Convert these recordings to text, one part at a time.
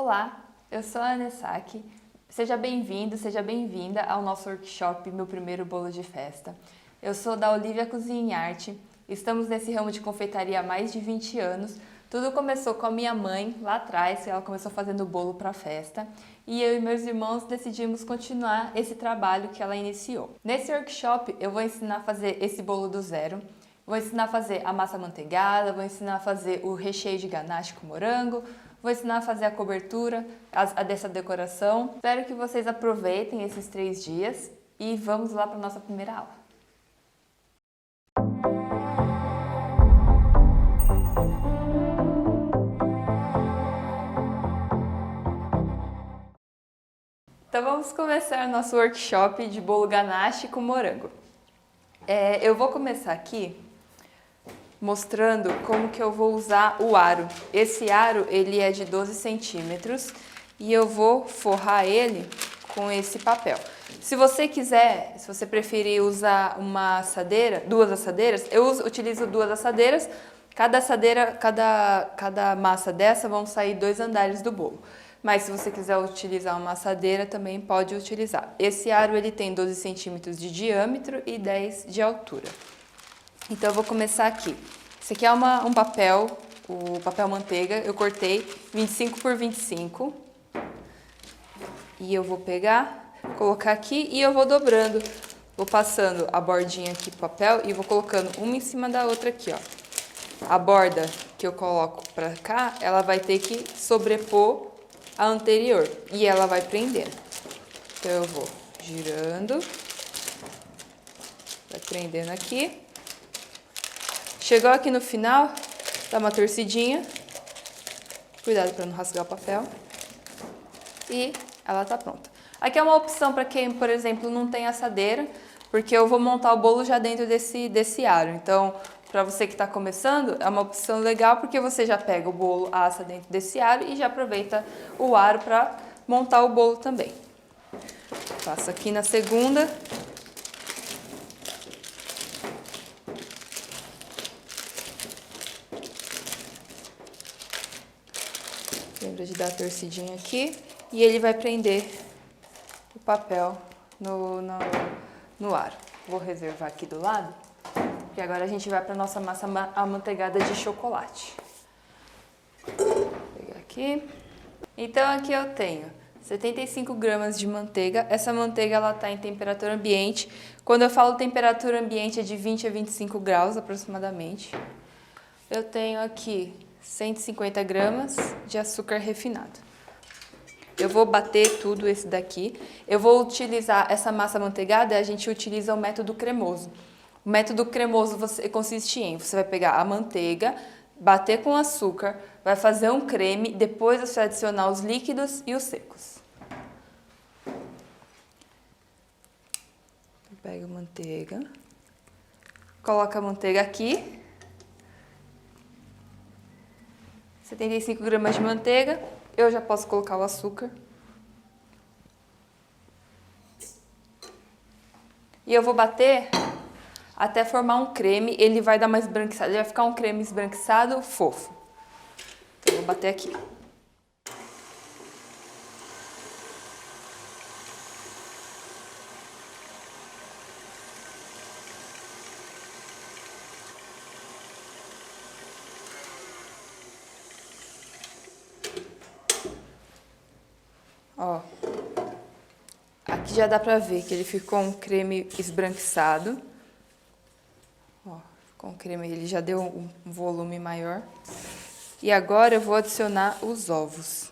Olá, eu sou a Anessaki. Seja bem-vindo, seja bem-vinda ao nosso workshop Meu Primeiro Bolo de Festa. Eu sou da Olivia Cozinha e Arte. Estamos nesse ramo de confeitaria há mais de 20 anos. Tudo começou com a minha mãe, lá atrás, ela começou fazendo bolo para festa. E eu e meus irmãos decidimos continuar esse trabalho que ela iniciou. Nesse workshop eu vou ensinar a fazer esse bolo do zero. Vou ensinar a fazer a massa amanteigada, vou ensinar a fazer o recheio de ganache com morango, vou ensinar a fazer a cobertura dessa decoração. Espero que vocês aproveitem esses 3 dias e vamos lá para a nossa primeira aula. Então vamos começar nosso workshop de bolo ganache com morango. Eu vou começar aqui mostrando como que eu vou usar o aro. Esse aro ele é de 12 centímetros e eu vou forrar ele com esse papel. Se você quiser, se você preferir usar uma assadeira, 2 assadeiras, eu utilizo 2 assadeiras. Cada assadeira, cada massa dessa vão sair 2 andares do bolo. Mas se você quiser utilizar uma assadeira, também pode utilizar. Esse aro ele tem 12 centímetros de diâmetro e 10 de altura. Então eu vou começar aqui. Esse aqui é um papel, o papel manteiga, eu cortei 25 por 25. E eu vou pegar, colocar aqui e eu vou dobrando. Vou passando a bordinha aqui pro papel e vou colocando uma em cima da outra aqui, ó. A borda que eu coloco pra cá, ela vai ter que sobrepor a anterior e ela vai prendendo. Então eu vou girando, vai prendendo aqui. Chegou aqui no final, dá uma torcidinha, cuidado para não rasgar o papel, e ela tá pronta. Aqui é uma opção para quem, por exemplo, não tem assadeira, porque eu vou montar o bolo já dentro desse aro. Então, para você que está começando, é uma opção legal, porque você já pega o bolo, assa dentro desse aro e já aproveita o aro para montar o bolo também. Passo aqui na segunda. Lembra de dar a torcidinha aqui e ele vai prender o papel no aro. Vou reservar aqui do lado, porque agora a gente vai para a nossa massa amanteigada de chocolate. Vou pegar aqui. Então aqui eu tenho 75 gramas de manteiga. Essa manteiga ela está em temperatura ambiente. Quando eu falo temperatura ambiente é de 20 a 25 graus aproximadamente. Eu tenho aqui 150 gramas de açúcar refinado. Eu vou bater tudo esse daqui. Eu vou utilizar essa massa amanteigada, a gente utiliza o método cremoso. O método cremoso consiste em, você vai pegar a manteiga, bater com açúcar, vai fazer um creme, depois você vai adicionar os líquidos e os secos. Pega a manteiga, coloca a manteiga aqui. 75 gramas de manteiga, eu já posso colocar o açúcar. E eu vou bater até formar um creme, ele vai dar uma esbranquiçada, ele vai ficar um creme esbranquiçado fofo. Então eu vou bater aqui. Ó, aqui já dá pra ver que ele ficou um creme esbranquiçado. Ó, ficou um creme, ele já deu um volume maior. E agora eu vou adicionar os ovos.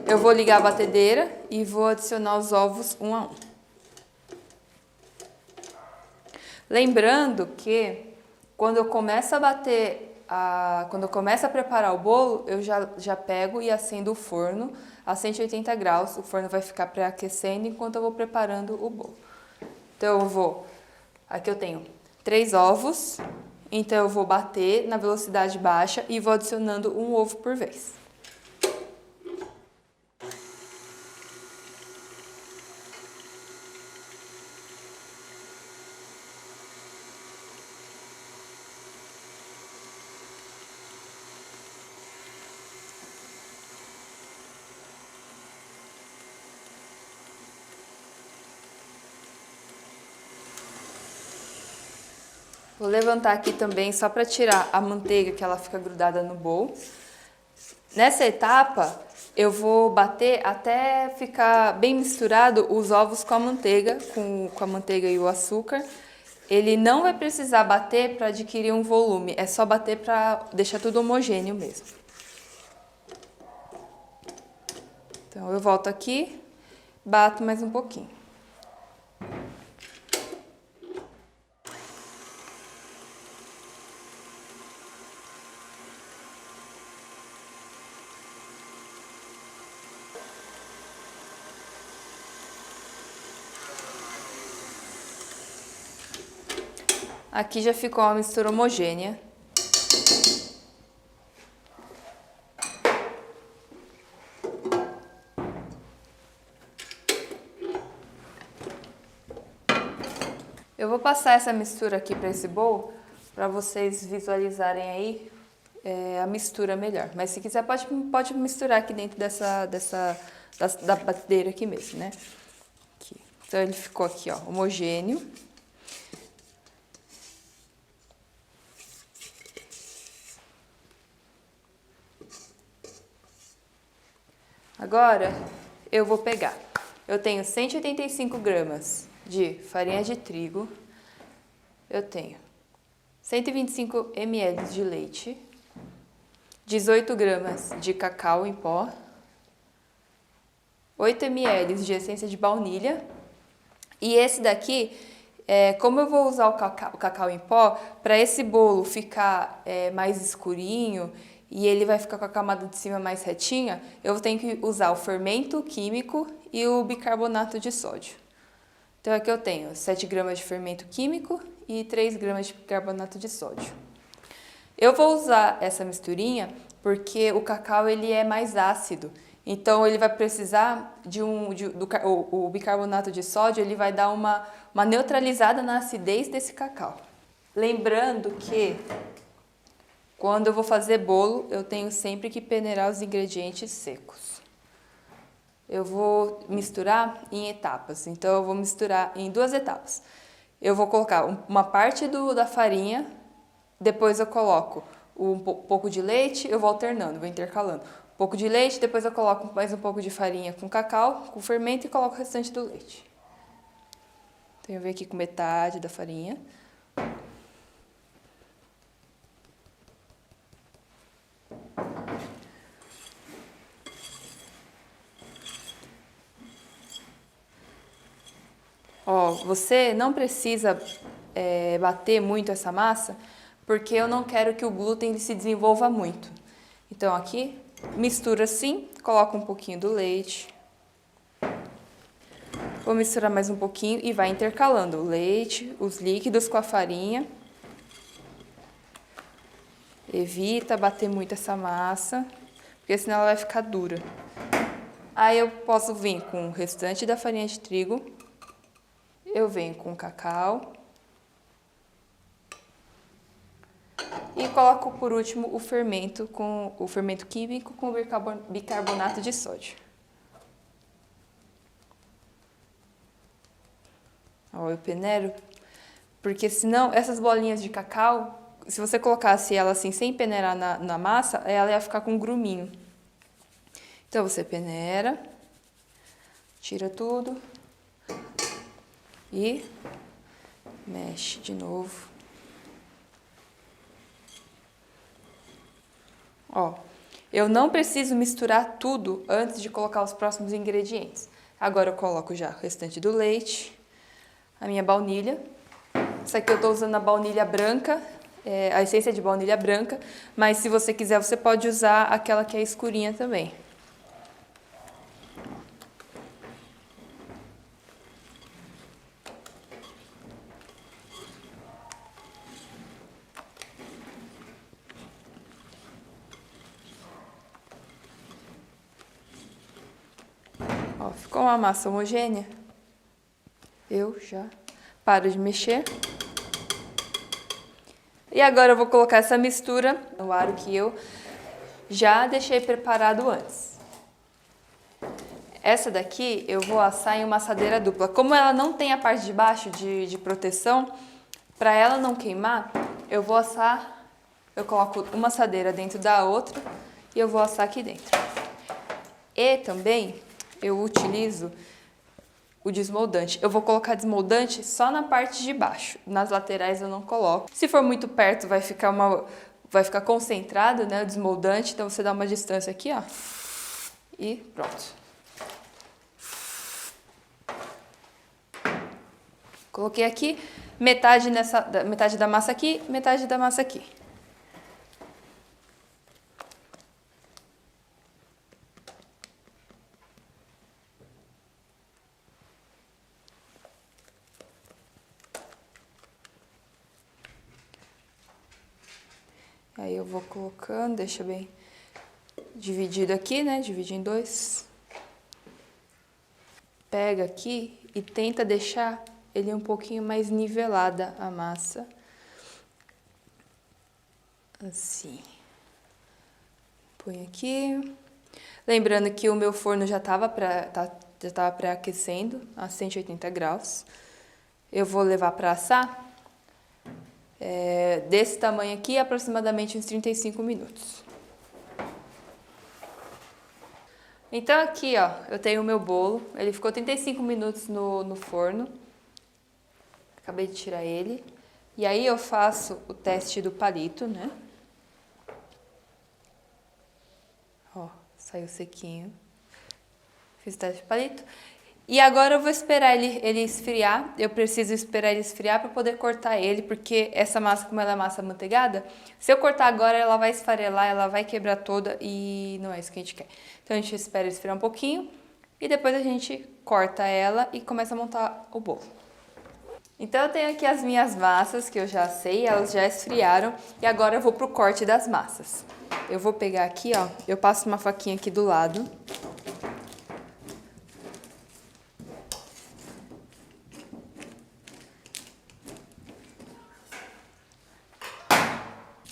Eu vou ligar a batedeira e vou adicionar os ovos um a um. Lembrando que quando eu começo a bater quando eu começo a preparar o bolo, eu já pego e acendo o forno a 180 graus. O forno vai ficar pré-aquecendo enquanto eu vou preparando o bolo. Então aqui eu tenho 3 ovos, então eu vou bater na velocidade baixa e vou adicionando um ovo por vez. Vou levantar aqui também só para tirar a manteiga que ela fica grudada no bowl. Nessa etapa, eu vou bater até ficar bem misturado os ovos com a manteiga, com a manteiga e o açúcar. Ele não vai precisar bater para adquirir um volume, é só bater para deixar tudo homogêneo mesmo. Então eu volto aqui, bato mais um pouquinho. Aqui já ficou uma mistura homogênea. Eu vou passar essa mistura aqui para esse bowl, para vocês visualizarem aí a mistura melhor. Mas se quiser pode misturar aqui dentro da batedeira aqui mesmo, né? Aqui. Então ele ficou aqui, ó, homogêneo. Agora, eu vou pegar. Eu tenho 185 gramas de farinha de trigo. Eu tenho 125 ml de leite. 18 gramas de cacau em pó. 8 ml de essência de baunilha. E esse daqui, como eu vou usar o cacau em pó, para esse bolo ficar mais escurinho e ele vai ficar com a camada de cima mais retinha, eu tenho que usar o fermento químico e o bicarbonato de sódio. Então aqui eu tenho 7 gramas de fermento químico e 3 gramas de bicarbonato de sódio. Eu vou usar essa misturinha porque o cacau ele é mais ácido, então ele vai precisar o bicarbonato de sódio, ele vai dar uma neutralizada na acidez desse cacau. Lembrando que quando eu vou fazer bolo, eu tenho sempre que peneirar os ingredientes secos. Eu vou misturar em etapas, então eu vou misturar em 2 etapas. Eu vou colocar uma parte da farinha, depois eu coloco um pouco de leite, eu vou alternando, vou intercalando. Um pouco de leite, depois eu coloco mais um pouco de farinha com cacau, com fermento e coloco o restante do leite. Então eu venho aqui com metade da farinha. Ó, você não precisa bater muito essa massa, porque eu não quero que o glúten se desenvolva muito. Então aqui, mistura assim, coloca um pouquinho do leite. Vou misturar mais um pouquinho e vai intercalando o leite, os líquidos com a farinha. Evita bater muito essa massa, porque senão ela vai ficar dura. Aí eu posso vir com o restante da farinha de trigo. Eu venho com cacau e coloco por último o fermento químico com bicarbonato de sódio. Ó, eu peneiro, porque senão essas bolinhas de cacau, se você colocasse ela assim sem peneirar na massa, ela ia ficar com um gruminho. Então você peneira, tira tudo. E mexe de novo. Ó, eu não preciso misturar tudo antes de colocar os próximos ingredientes. Agora eu coloco já o restante do leite, a minha baunilha. Essa aqui eu tô usando a baunilha branca, a essência de baunilha branca, mas se você quiser você pode usar aquela que é escurinha também. Ó, ficou uma massa homogênea. Eu já paro de mexer. E agora eu vou colocar essa mistura no aro que eu já deixei preparado antes. Essa daqui eu vou assar em uma assadeira dupla. Como ela não tem a parte de baixo de proteção, Para ela não queimar, eu vou assar, eu coloco uma assadeira dentro da outra e eu vou assar aqui dentro. E também eu utilizo o desmoldante. Eu vou colocar desmoldante só na parte de baixo, nas laterais eu não coloco. Se for muito perto vai ficar concentrado, né, o desmoldante, então você dá uma distância aqui, ó. E pronto. Coloquei aqui, metade da massa aqui, metade da massa aqui. Aí eu vou colocando, deixa bem dividido aqui, né? Divide em dois. Pega aqui e tenta deixar ele um pouquinho mais nivelada a massa. Assim. Põe aqui. Lembrando que o meu forno já estava pré-aquecendo a 180 graus. Eu vou levar para assar. Desse tamanho aqui, aproximadamente uns 35 minutos. Então aqui, ó, eu tenho o meu bolo. Ele ficou 35 minutos no forno. Acabei de tirar ele. E aí eu faço o teste do palito, né? Ó, saiu sequinho. Fiz o teste do palito. E agora eu vou esperar ele esfriar. Eu preciso esperar ele esfriar para poder cortar ele, porque essa massa, como ela é massa amanteigada, se eu cortar agora ela vai esfarelar, ela vai quebrar toda e não é isso que a gente quer. Então a gente espera esfriar um pouquinho e depois a gente corta ela e começa a montar o bolo. Então eu tenho aqui as minhas massas que eu já assei, elas já esfriaram e agora eu vou pro corte das massas. Eu vou pegar aqui, ó, eu passo uma faquinha aqui do lado.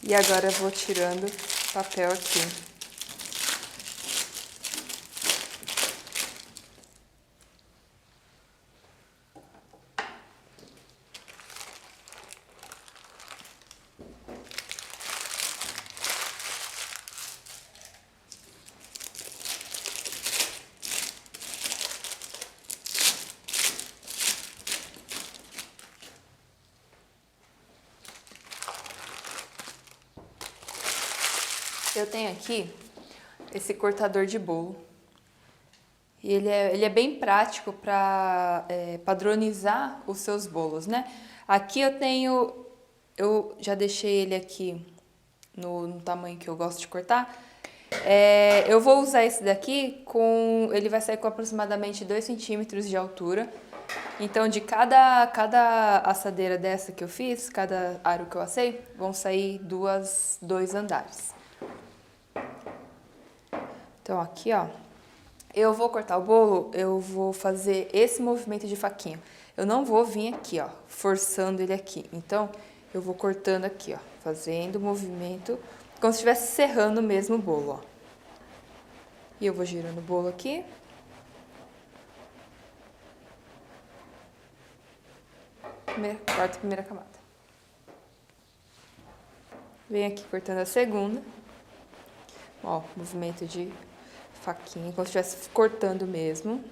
E agora eu vou tirando o papel aqui. Eu tenho aqui esse cortador de bolo. E ele é bem prático para padronizar os seus bolos, né? Aqui eu já deixei ele aqui no tamanho que eu gosto de cortar. Eu vou usar esse daqui ele vai sair com aproximadamente 2 centímetros de altura. Então, de cada assadeira dessa que eu fiz, cada aro que eu assei, vão sair dois andares. Então, aqui, ó, eu vou cortar o bolo, eu vou fazer esse movimento de faquinha. Eu não vou vir aqui, ó, forçando ele aqui. Então, eu vou cortando aqui, ó, fazendo o movimento, como se estivesse serrando mesmo o bolo, ó. E eu vou girando o bolo aqui. Corto a primeira camada. Venho aqui cortando a segunda. Ó, movimento de faquinha, como se estivesse cortando mesmo.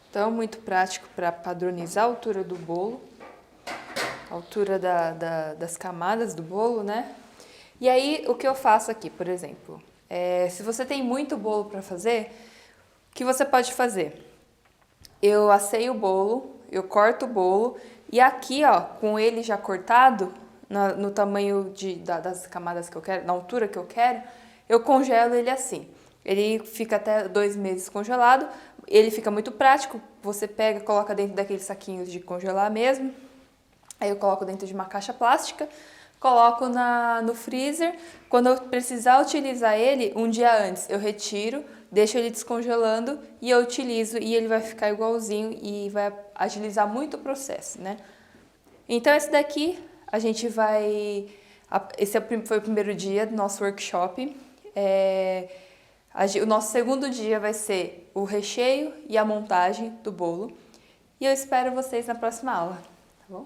Então, muito prático para padronizar a altura do bolo, a altura das camadas do bolo, né? E aí, o que eu faço aqui, por exemplo, se você tem muito bolo para fazer, o que você pode fazer? Eu assei o bolo, eu corto o bolo e aqui, ó, com ele já cortado, no tamanho das camadas que eu quero, na altura que eu quero, eu congelo ele assim. Ele fica até 2 meses congelado, ele fica muito prático, você pega, coloca dentro daqueles saquinhos de congelar mesmo, aí eu coloco dentro de uma caixa plástica, coloco no freezer, quando eu precisar utilizar ele, um dia antes eu retiro, deixo ele descongelando e eu utilizo e ele vai ficar igualzinho e vai agilizar muito o processo, né? Então esse daqui a gente vai... Esse foi o primeiro dia do nosso workshop. O nosso segundo dia vai ser o recheio e a montagem do bolo. E eu espero vocês na próxima aula, tá bom?